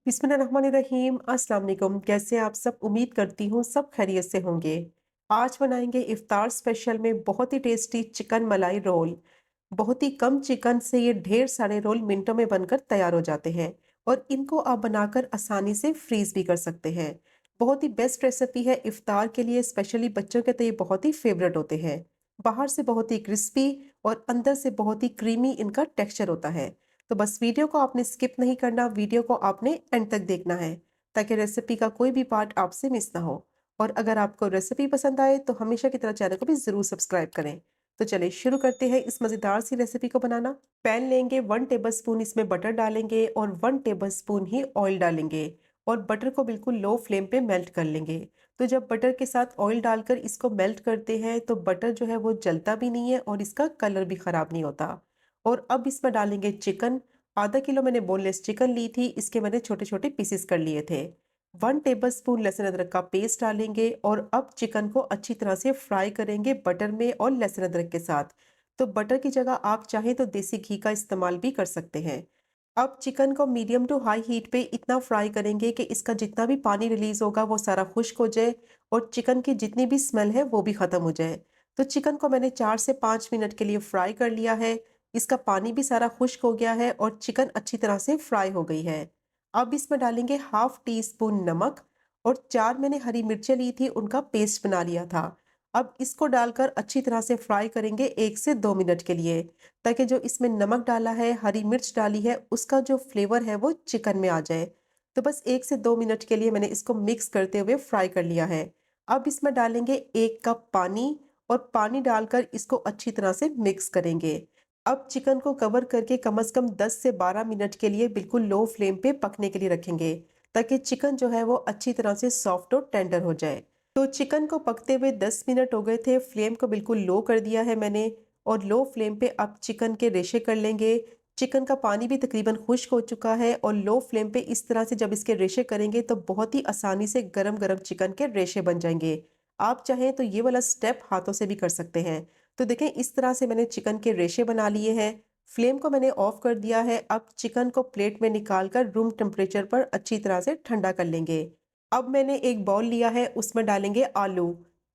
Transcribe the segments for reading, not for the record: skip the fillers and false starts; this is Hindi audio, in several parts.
बिस्मिल्लाहिर्रहमानिर्रहीम। अस्सलाम वालेकुम। कैसे आप सब? उम्मीद करती हूँ सब खैरियत से होंगे। आज बनाएंगे इफ्तार स्पेशल में बहुत ही टेस्टी चिकन मलाई रोल। बहुत ही कम चिकन से ये ढेर सारे रोल मिनटों में बनकर तैयार हो जाते हैं और इनको आप बनाकर आसानी से फ्रीज भी कर सकते हैं। बहुत ही बेस्ट रेसिपी है इफ्तार के लिए, स्पेशली बच्चों के तो ये बहुत ही फेवरेट होते हैं। बाहर से बहुत ही क्रिस्पी और अंदर से बहुत ही क्रीमी इनका टेक्सचर होता है। तो बस वीडियो को आपने स्किप नहीं करना, वीडियो को आपने एंड तक देखना है ताकि रेसिपी का कोई भी पार्ट आपसे मिस ना हो। और अगर आपको रेसिपी पसंद आए तो हमेशा की तरह चैनल को भी ज़रूर सब्सक्राइब करें। तो चलिए शुरू करते हैं इस मज़ेदार सी रेसिपी को बनाना। पैन लेंगे, 1 टेबलस्पून इसमें बटर डालेंगे और 1 टेबलस्पून ही ऑयल डालेंगे और बटर को बिल्कुल लो फ्लेम पे मेल्ट कर लेंगे। तो जब बटर के साथ ऑयल डालकर इसको मेल्ट करते हैं तो बटर जो है वो जलता भी नहीं है और इसका कलर भी ख़राब नहीं होता। और अब इसमें डालेंगे चिकन। आधा किलो मैंने बोनलेस चिकन ली थी, इसके मैंने छोटे छोटे पीसेस कर लिए थे। 1 टेबलस्पून लहसुन अदरक का पेस्ट डालेंगे और अब चिकन को अच्छी तरह से फ्राई करेंगे बटर में और लहसुन अदरक के साथ। तो बटर की जगह आप चाहें तो देसी घी का इस्तेमाल भी कर सकते हैं। अब चिकन को मीडियम टू हाई हीट पे इतना फ्राई करेंगे कि इसका जितना भी पानी रिलीज होगा वो सारा खुश्क हो जाए और चिकन की जितनी भी स्मेल है वो भी खत्म हो जाए। तो चिकन को मैंने 4 से 5 मिनट के लिए फ्राई कर लिया है। इसका पानी भी सारा खुश्क हो गया है और चिकन अच्छी तरह से फ्राई हो गई है। अब इसमें डालेंगे हाफ टी स्पून नमक और 4 मैंने हरी मिर्चें ली थी, उनका पेस्ट बना लिया था। अब इसको डालकर अच्छी तरह से फ्राई करेंगे 1 से 2 मिनट के लिए, ताकि जो इसमें नमक डाला है, हरी मिर्च डाली है, उसका जो फ्लेवर है वो चिकन में आ जाए। तो बस 1 से 2 मिनट के लिए मैंने इसको मिक्स करते हुए फ्राई कर लिया है। अब इसमें डालेंगे 1 कप पानी और पानी डालकर इसको अच्छी तरह से मिक्स करेंगे। अब चिकन को कवर करके कम से कम 10 से 12 मिनट के लिए बिल्कुल लो फ्लेम पे पकने के लिए रखेंगे, ताकि चिकन जो है वो अच्छी तरह से सॉफ्ट और टेंडर हो जाए। तो चिकन को पकते हुए 10 मिनट हो गए थे, फ्लेम को बिल्कुल लो कर दिया है मैंने और लो फ्लेम पे अब चिकन के रेशे कर लेंगे। चिकन का पानी भी तकरीबन खुश्क हो चुका है और लो फ्लेम पे इस तरह से जब इसके रेशे करेंगे तो बहुत ही आसानी से गरम गरम चिकन के रेशे बन जाएंगे। आप चाहें तो ये वाला स्टेप हाथों से भी कर सकते हैं। तो देखें इस तरह से मैंने चिकन के रेशे बना लिए हैं। फ्लेम को मैंने ऑफ कर दिया है। अब चिकन को प्लेट में निकाल कर रूम टेम्परेचर पर अच्छी तरह से ठंडा कर लेंगे। अब मैंने एक बाउल लिया है, उसमें डालेंगे आलू।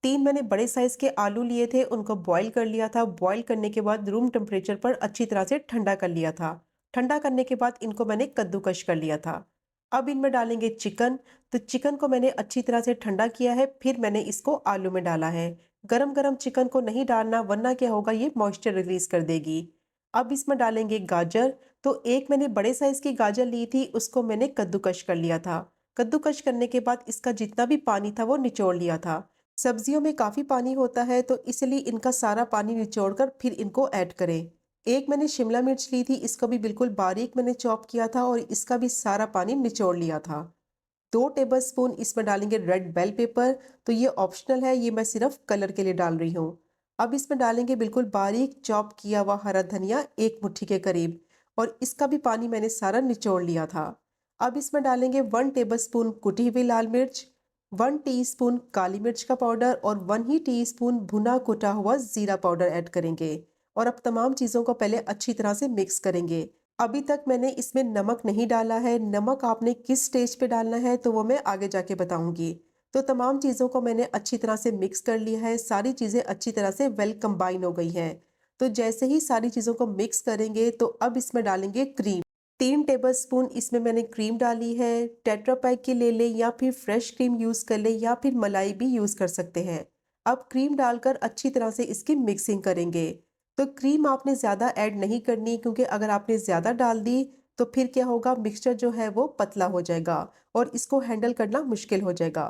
3 मैंने बड़े साइज के आलू लिए थे, उनको बॉईल कर लिया था। बॉईल करने के बाद रूम टेम्परेचर पर अच्छी तरह से ठंडा कर लिया था। ठंडा करने के बाद इनको मैंने कद्दूकश कर लिया था। अब इनमें डालेंगे चिकन। तो चिकन को मैंने अच्छी तरह से ठंडा किया है, फिर मैंने इसको आलू में डाला है। गरम गरम चिकन को नहीं डालना, वरना क्या होगा, ये मॉइस्चर रिलीज कर देगी। अब इसमें डालेंगे गाजर। तो एक मैंने बड़े साइज की गाजर ली थी, उसको मैंने कद्दूकश कर लिया था। कद्दूकश करने के बाद इसका जितना भी पानी था वो निचोड़ लिया था। सब्जियों में काफी पानी होता है तो इसलिए इनका सारा पानी निचोड़कर फिर इनको ऐड करें। एक मैंने शिमला मिर्च ली थी, इसको भी बिल्कुल बारीक मैंने चॉप किया था और इसका भी सारा पानी निचोड़ लिया था। 2 टेबलस्पून इसमें डालेंगे रेड बेल पेपर। तो ये ऑप्शनल है, ये मैं सिर्फ कलर के लिए डाल रही हूँ। अब इसमें डालेंगे बिल्कुल बारीक चॉप किया हुआ हरा धनिया, 1 मुट्ठी के करीब, और इसका भी पानी मैंने सारा निचोड़ लिया था। अब इसमें डालेंगे 1 टेबलस्पून कुटी हुई लाल मिर्च, 1 टीस्पून काली मिर्च का पाउडर और 1 ही टीस्पून भुना कुटा हुआ जीरा पाउडर ऐड करेंगे। और अब तमाम चीज़ों को पहले अच्छी तरह से मिक्स करेंगे। अभी तक मैंने इसमें नमक नहीं डाला है। नमक आपने किस स्टेज पे डालना है तो वो मैं आगे जाके बताऊंगी। तो तमाम चीज़ों को मैंने अच्छी तरह से मिक्स कर लिया है। सारी चीज़ें अच्छी तरह से वेल कंबाइन हो गई हैं। तो जैसे ही सारी चीज़ों को मिक्स करेंगे तो अब इसमें डालेंगे क्रीम। 3 टेबलस्पून इसमें मैंने क्रीम डाली है। टेट्रा पैक की ले लें या फिर फ्रेश क्रीम यूज़ कर लें या फिर मलाई भी यूज़ कर सकते हैं। अब क्रीम डालकर अच्छी तरह से इसकी मिक्सिंग करेंगे। तो क्रीम आपने ज़्यादा ऐड नहीं करनी, क्योंकि अगर आपने ज़्यादा डाल दी तो फिर क्या होगा, मिक्सचर जो है वो पतला हो जाएगा और इसको हैंडल करना मुश्किल हो जाएगा।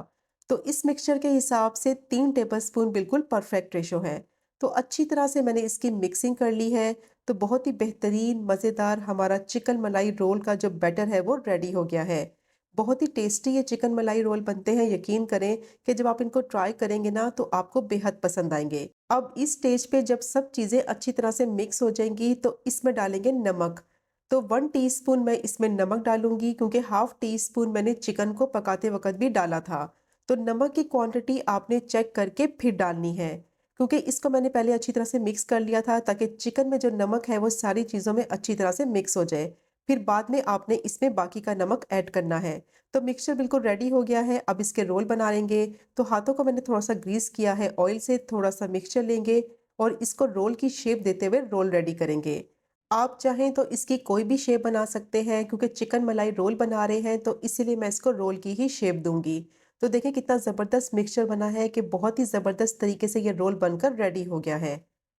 तो इस मिक्सचर के हिसाब से 3 टेबलस्पून बिल्कुल परफेक्ट रेशो है। तो अच्छी तरह से मैंने इसकी मिक्सिंग कर ली है। तो बहुत ही बेहतरीन मज़ेदार हमारा चिकन मलाई रोल का जो बैटर है वो रेडी हो गया है। बहुत ही टेस्टी ये चिकन मलाई रोल बनते हैं। यकीन करें कि जब आप इनको ट्राई करेंगे ना तो आपको बेहद पसंद आएंगे। अब इस स्टेज पे जब सब चीज़ें अच्छी तरह से मिक्स हो जाएंगी तो इसमें डालेंगे नमक। तो 1 टीस्पून मैं इसमें नमक डालूंगी, क्योंकि हाफ टी स्पून मैंने चिकन को पकाते वक्त भी डाला था। तो नमक की क्वांटिटी आपने चेक करके फिर डालनी है, क्योंकि इसको मैंने पहले अच्छी तरह से मिक्स कर लिया था ताकि चिकन में जो नमक है वो सारी चीज़ों में अच्छी तरह से मिक्स हो जाए। फिर बाद में आपने इसमें बाकी का नमक ऐड करना है। तो मिक्सचर बिल्कुल रेडी हो गया है, अब इसके रोल बना लेंगे। तो हाथों को मैंने थोड़ा-सा ग्रीस किया है ऑयल से, थोड़ा-सा मिक्सचर लेंगे और इसको रोल की शेप देते हुए रोल रेडी करेंगे। आप चाहें तो इसकी कोई भी शेप बना सकते हैं, क्योंकि चिकन मलाई रोल बना रहे हैं तो इसीलिए मैं इसको रोल की ही शेप दूँगी। तो देखिए कितना ज़बरदस्त मिक्सचर बना है कि बहुत ही ज़बरदस्त तरीके से ये रोल बनकर रेडी हो गया है।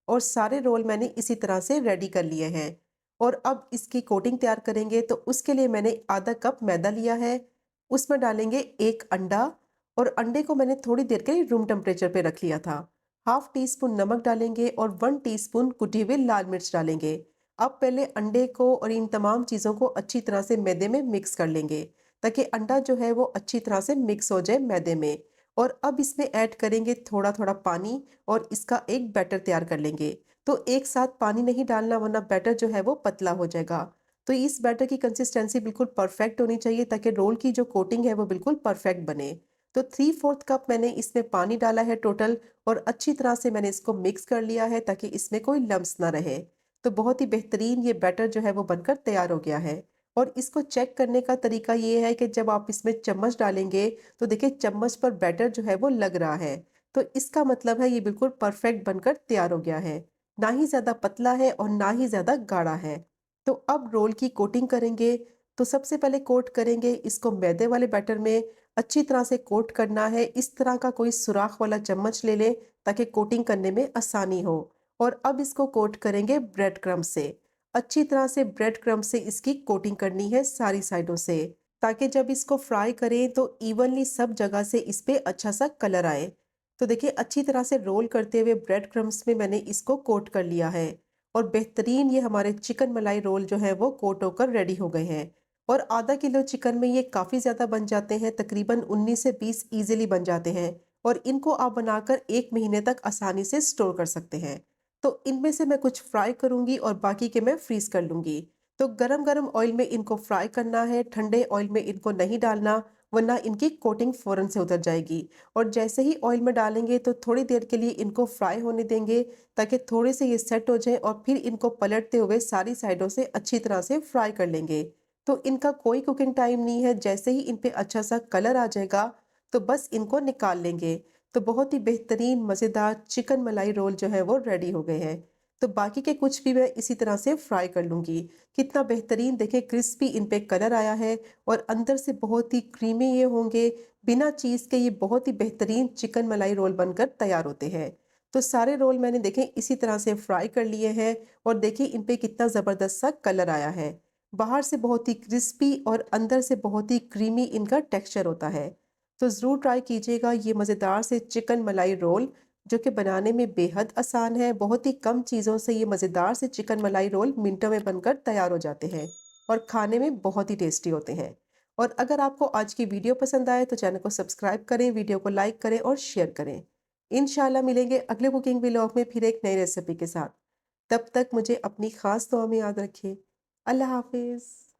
और सारे रोल मैंने इसी तरह से रेडी कर लिए हैं। और अब इसकी कोटिंग तैयार करेंगे, तो उसके लिए मैंने आधा कप मैदा लिया है। उसमें डालेंगे 1 अंडा और अंडे को मैंने थोड़ी देर के लिए रूम टेम्परेचर पे रख लिया था। हाफ टी स्पून नमक डालेंगे और 1 टीस्पून कुटी हुई लाल मिर्च डालेंगे। अब पहले अंडे को और इन तमाम चीज़ों को अच्छी तरह से मैदे में मिक्स कर लेंगे, ताकि अंडा जो है वो अच्छी तरह से मिक्स हो जाए मैदे में। और अब इसमें ऐड करेंगे थोड़ा-थोड़ा पानी और इसका एक बैटर तैयार कर लेंगे। तो एक साथ पानी नहीं डालना, वरना बैटर जो है वो पतला हो जाएगा। तो इस बैटर की कंसिस्टेंसी बिल्कुल परफेक्ट होनी चाहिए, ताकि रोल की जो कोटिंग है वो बिल्कुल परफेक्ट बने। तो 3/4 कप मैंने इसमें पानी डाला है टोटल और अच्छी तरह से मैंने इसको मिक्स कर लिया है, ताकि इसमें कोई लम्स ना रहे। तो बहुत ही बेहतरीन ये बैटर जो है वो बनकर तैयार हो गया है। और इसको चेक करने का तरीका ये है कि जब आप इसमें चम्मच डालेंगे, तो देखिए चम्मच पर बैटर जो है वो लग रहा है। तो इसका मतलब है ये बिल्कुल परफेक्ट बनकर तैयार हो गया है। ना ही ज़्यादा पतला है और ना ही ज़्यादा गाढ़ा है। तो अब रोल की कोटिंग करेंगे। तो सबसे पहले कोट करेंगे इसको मैदे वाले बैटर में। अच्छी तरह से कोट करना है। इस तरह का कोई सुराख वाला चम्मच ले लें, ताकि कोटिंग करने में आसानी हो। और अब इसको कोट करेंगे ब्रेड क्रम्ब से। अच्छी तरह से ब्रेड क्रम्ब से इसकी कोटिंग करनी है सारी साइडों से, ताकि जब इसको फ्राई करें तो इवनली सब जगह से इस पे अच्छा सा कलर आए। तो देखिए अच्छी तरह से रोल करते हुए ब्रेड क्रम्ब्स में मैंने इसको कोट कर लिया है। और बेहतरीन ये हमारे चिकन मलाई रोल जो है वो कोट होकर रेडी हो गए हैं। और आधा किलो चिकन में ये काफ़ी ज़्यादा बन जाते हैं, तकरीबन 19 से 20 ईजिली बन जाते हैं। और इनको आप बनाकर 1 महीने तक आसानी से स्टोर कर सकते हैं। तो इनमें से मैं कुछ फ्राई करूंगी और बाकी के मैं फ्रीज कर लूंगी। तो गरम गरम ऑयल में इनको फ्राई करना है, ठंडे ऑयल में इनको नहीं डालना, वरना इनकी कोटिंग फौरन से उतर जाएगी। और जैसे ही ऑयल में डालेंगे तो थोड़ी देर के लिए इनको फ्राई होने देंगे, ताकि थोड़े से ये सेट हो जाए और फिर इनको पलटते हुए सारी साइडों से अच्छी तरह से फ्राई कर लेंगे। तो इनका कोई कुकिंग टाइम नहीं है, जैसे ही इन पे अच्छा सा कलर आ जाएगा तो बस इनको निकाल लेंगे। तो बहुत ही बेहतरीन मज़ेदार चिकन मलाई रोल जो है वो रेडी हो गए हैं। तो बाकी के कुछ भी मैं इसी तरह से फ्राई कर लूँगी। कितना बेहतरीन देखें क्रिस्पी इन पे कलर आया है और अंदर से बहुत ही क्रीमी ये होंगे। बिना चीज़ के ये बहुत ही बेहतरीन चिकन मलाई रोल बनकर तैयार होते हैं। तो सारे रोल मैंने देखें इसी तरह से फ्राई कर लिए हैं और देखिए इन पे कितना ज़बरदस्त सा कलर आया है। बाहर से बहुत ही क्रिस्पी और अंदर से बहुत ही क्रीमी इनका टेक्सचर होता है। तो ज़रूर ट्राई कीजिएगा ये मज़ेदार से चिकन मलाई रोल, जो कि बनाने में बेहद आसान है। बहुत ही कम चीज़ों से ये मज़ेदार से चिकन मलाई रोल मिनटों में बनकर तैयार हो जाते हैं और खाने में बहुत ही टेस्टी होते हैं। और अगर आपको आज की वीडियो पसंद आए तो चैनल को सब्सक्राइब करें, वीडियो को लाइक करें और शेयर करें। इंशाल्लाह मिलेंगे अगले कुकिंग व्लॉग में फिर एक नई रेसिपी के साथ। तब तक मुझे अपनी ख़ास दुआ में याद रखिए। अल्लाह हाफ़िज़।